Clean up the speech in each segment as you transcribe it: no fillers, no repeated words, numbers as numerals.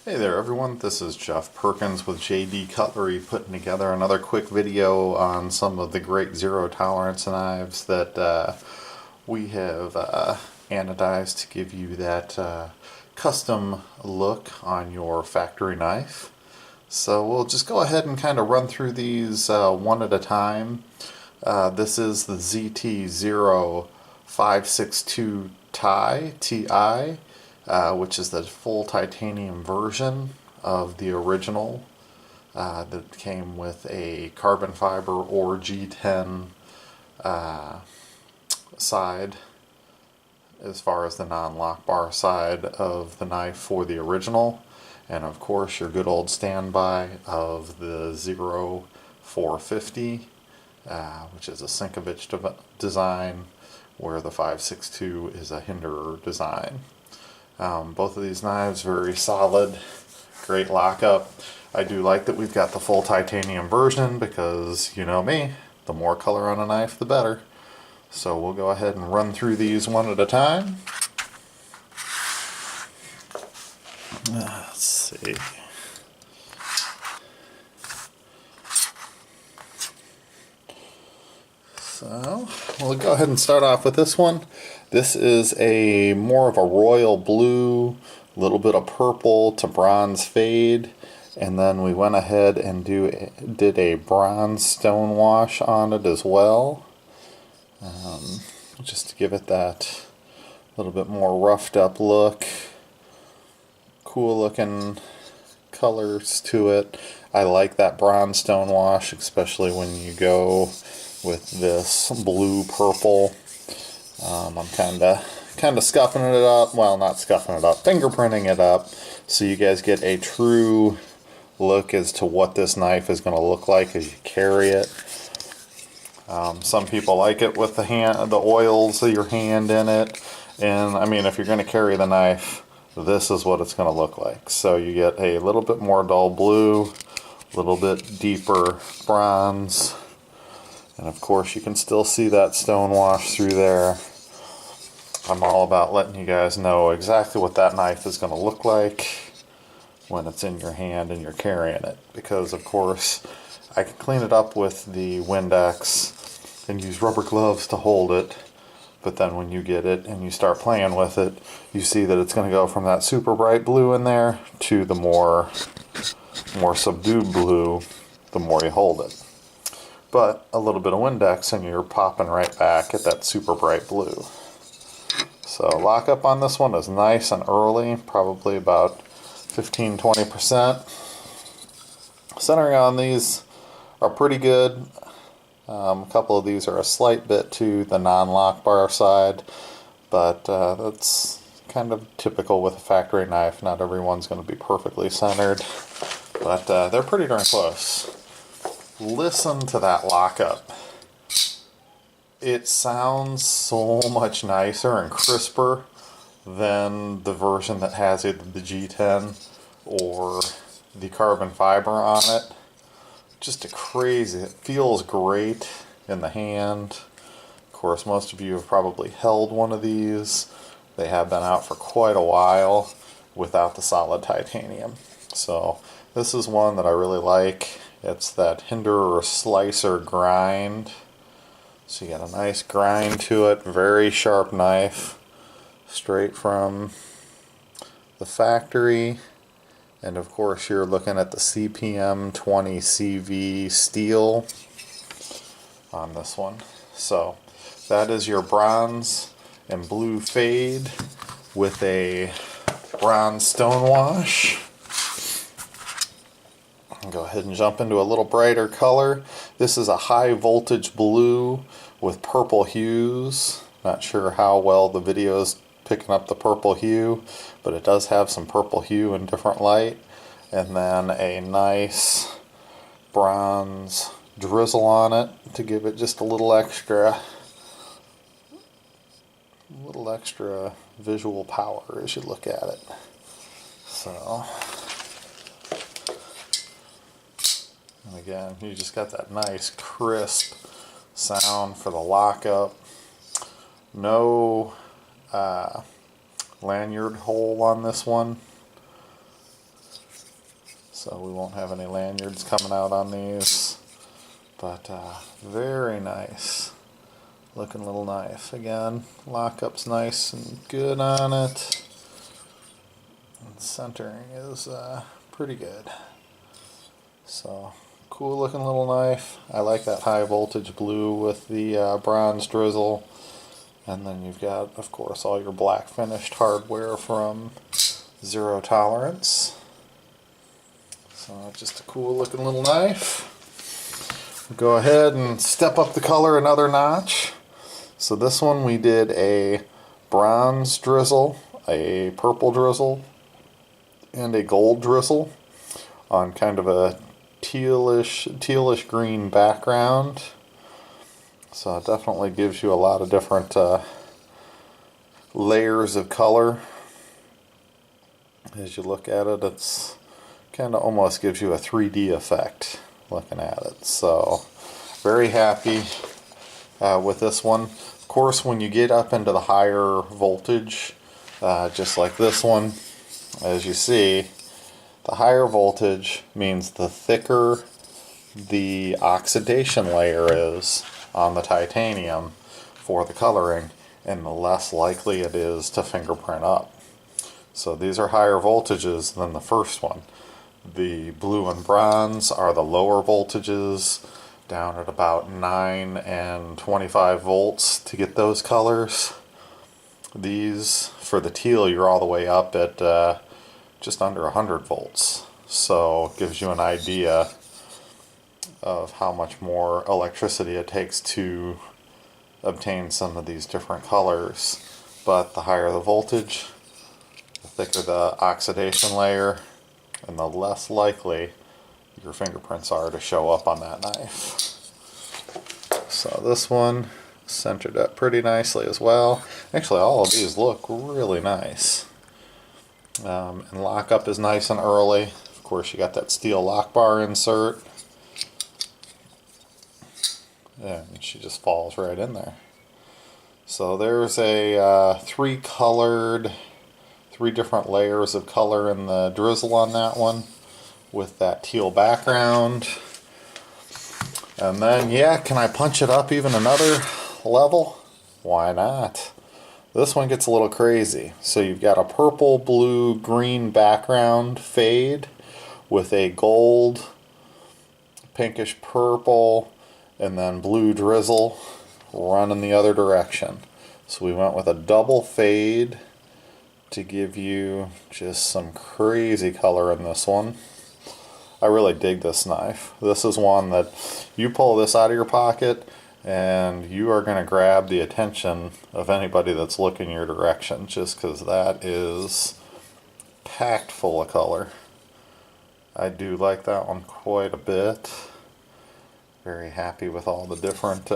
Hey there everyone, this is Jeff Perkins with JD Cutlery putting together another quick video on some of the great zero tolerance knives that we have anodized to give you that custom look on your factory knife. So we'll just go ahead and kind of run through these one at a time. This is the ZT0562Ti, which is the full titanium version of the original that came with a carbon fiber or G10 side as far as the non-lock bar side of the knife for the original, and of course your good old standby of the ZT0450, which is a Sinkovich design, where the 562 is a Hinderer design. Both of these knives very solid, great lockup. I do like that we've got the full titanium version because, you know me, the more color on a knife the better. So we'll go ahead and run through these one at a time. Let's see. So we'll go ahead and start off with this one. This is a more of a royal blue, a little bit of purple to bronze fade, and then we went ahead and did a bronze stone wash on it as well, just to give it that little bit more roughed up look. Cool looking colors to it. I like that bronze stone wash, especially when you go with this blue purple. I'm kind of scuffing it up, well, not scuffing it up, fingerprinting it up, so you guys get a true look as to what this knife is going to look like as you carry it. Some people like it with the oils of your hand in it, and I mean, if you're going to carry the knife, this is what it's going to look like. So you get a little bit more dull blue, a little bit deeper bronze, and of course you can still see that stone wash through there. I'm all about letting you guys know exactly what that knife is going to look like when it's in your hand and you're carrying it, because of course I can clean it up with the Windex and use rubber gloves to hold it, but then when you get it and you start playing with it, you see that it's going to go from that super bright blue in there to the more subdued blue the more you hold it. But a little bit of Windex and you're popping right back at that super bright blue. So lockup on this one is nice and early, probably about 15-20%. Centering on these are pretty good. A couple of these are a slight bit to the non-lock bar side, but that's kind of typical with a factory knife. Not everyone's going to be perfectly centered, but they're pretty darn close. Listen to that lockup. It sounds so much nicer and crisper than the version that has either the G10 or the carbon fiber on it. Just crazy. It feels great in the hand. Of course, most of you have probably held one of these. They have been out for quite a while without the solid titanium. So this is one that I really like. It's that Hinderer slicer grind. So you got a nice grind to it, very sharp knife, straight from the factory. And of course you're looking at the CPM 20CV steel on this one. So that is your bronze and blue fade with a bronze stone wash. Go ahead and jump into a little brighter color. This is a high voltage blue with purple hues. Not sure how well the video is picking up the purple hue, but it does have some purple hue in different light. And then a nice bronze drizzle on it to give it just a little extra visual power as you look at it. So and again, you just got that nice crisp sound for the lockup. No lanyard hole on this one. so we won't have any lanyards coming out on these. But very nice looking little knife. Again, lockup's nice and good on it. And centering is pretty good. So, cool looking little knife. I like that high voltage blue with the bronze drizzle. And then you've got, of course, all your black finished hardware from Zero Tolerance. So just a cool looking little knife. We'll go ahead and step up the color another notch. So this one we did a bronze drizzle, a purple drizzle, and a gold drizzle on kind of a tealish green background. So it definitely gives you a lot of different layers of color. As you look at it, it's kind of almost gives you a 3D effect looking at it. So very happy with this one. Of course, when you get up into the higher voltage, just like this one, as you see, the higher voltage means the thicker the oxidation layer is on the titanium for the coloring, and the less likely it is to fingerprint up. So these are higher voltages than the first one. The blue and bronze are the lower voltages, down at about 9 and 25 volts to get those colors. These, for the teal, you're all the way up at just under 100 volts. So it gives you an idea of how much more electricity it takes to obtain some of these different colors. But the higher the voltage, the thicker the oxidation layer, and the less likely your fingerprints are to show up on that knife. So this one centered up pretty nicely as well. Actually, all of these look really nice. And lockup is nice and early. Of course, you got that steel lock bar insert. And she just falls right in there. So there's a three different layers of color in the drizzle on that one, with that teal background. And then, yeah, can I punch it up even another level? Why not? This one gets a little crazy. So you've got a purple, blue, green background fade with a gold, pinkish purple, and then blue drizzle running the other direction. So we went with a double fade to give you just some crazy color in this one. I really dig this knife. This is one that you pull this out of your pocket and you are going to grab the attention of anybody that's looking your direction, just because that is packed full of color. I do like that one quite a bit. Very happy with all the different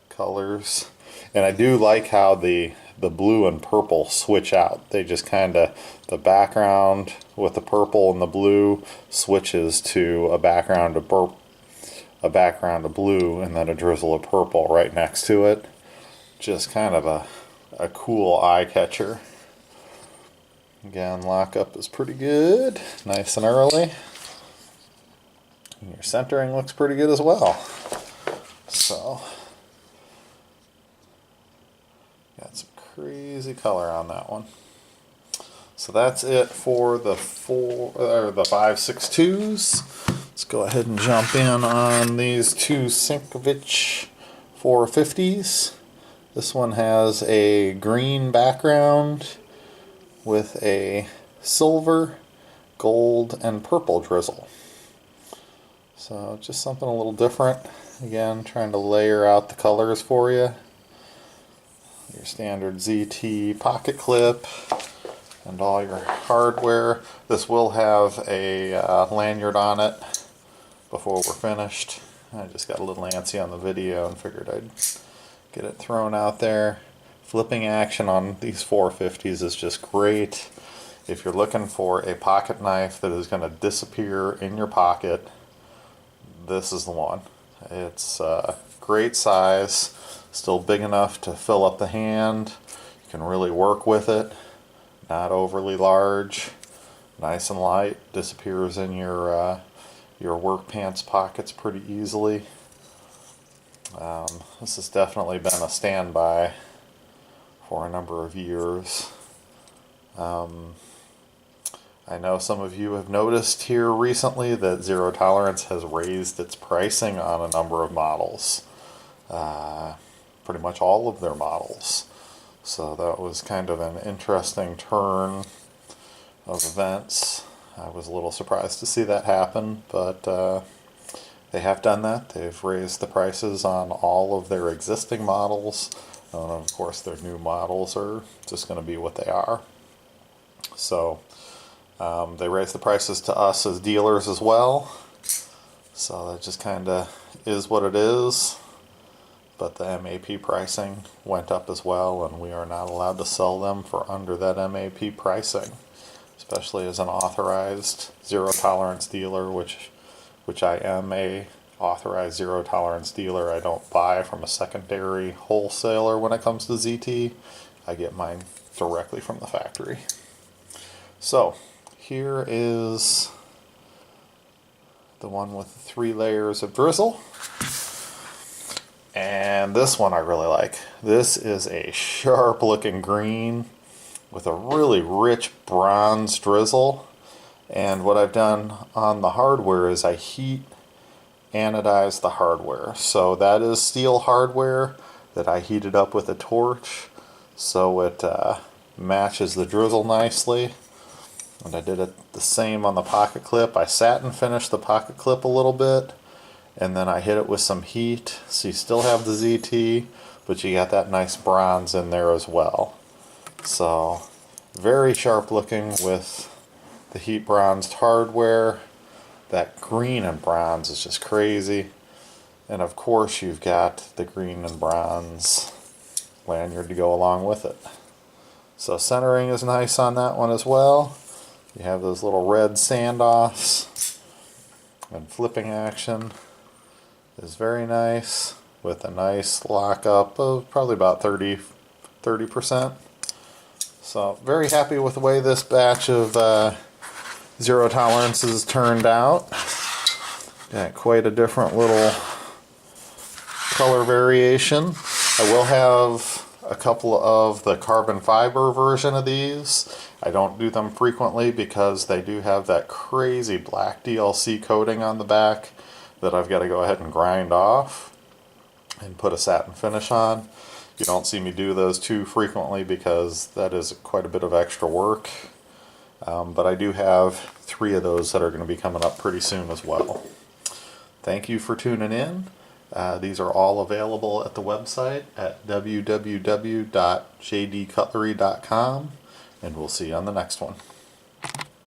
colors. And I do like how the blue and purple switch out. They just kind of, the background with the purple and the blue switches to a background of blue, and then a drizzle of purple right next to it. Just kind of a cool eye catcher. Again, lockup is pretty good, nice and early. And your centering looks pretty good as well. So got some crazy color on that one. So that's it for the 562s. Let's go ahead and jump in on these two Sinkovich 450s. This one has a green background with a silver, gold, and purple drizzle. So just something a little different. Again, trying to layer out the colors for you. Your standard ZT pocket clip and all your hardware. This will have a lanyard on it before we're finished. I just got a little antsy on the video and figured I'd get it thrown out there. Flipping action on these 450s is just great. If you're looking for a pocket knife that is going to disappear in your pocket, this is the one. It's great size, still big enough to fill up the hand. You can really work with it, not overly large. Nice and light, disappears in your work pants pockets pretty easily. This has definitely been a standby for a number of years. I know some of you have noticed here recently that Zero Tolerance has raised its pricing on a number of models. Pretty much all of their models. So that was kind of an interesting turn of events. I was a little surprised to see that happen, but they have done that. They've raised the prices on all of their existing models. And of course their new models are just going to be what they are. So they raised the prices to us as dealers as well. So that just kind of is what it is. But the MAP pricing went up as well, and we are not allowed to sell them for under that MAP pricing, especially as an authorized zero tolerance dealer, which I am a authorized zero tolerance dealer. I don't buy from a secondary wholesaler when it comes to ZT. I get mine directly from the factory. So here is the one with 3 layers of drizzle. And this one I really like. This is a sharp looking green with a really rich bronze drizzle. And what I've done on the hardware is I heat anodize the hardware. So that is steel hardware that I heated up with a torch so it matches the drizzle nicely. And I did it the same on the pocket clip. I satin finished the pocket clip a little bit, and then I hit it with some heat, so you still have the ZT, but you got that nice bronze in there as well. So very sharp looking with the heat bronzed hardware. That green and bronze is just crazy. And of course you've got the green and bronze lanyard to go along with it. So centering is nice on that one as well. You have those little red standoffs, and flipping action is very nice with a nice lockup of probably about 30%. So very happy with the way this batch of zero tolerances turned out. Got quite a different little color variation. I will have a couple of the carbon fiber version of these. I don't do them frequently because they do have that crazy black DLC coating on the back that I've got to go ahead and grind off and put a satin finish on. You don't see me do those too frequently because that is quite a bit of extra work. But I do have 3 of those that are going to be coming up pretty soon as well. Thank you for tuning in. These are all available at the website at www.jdcutlery.com, and we'll see you on the next one.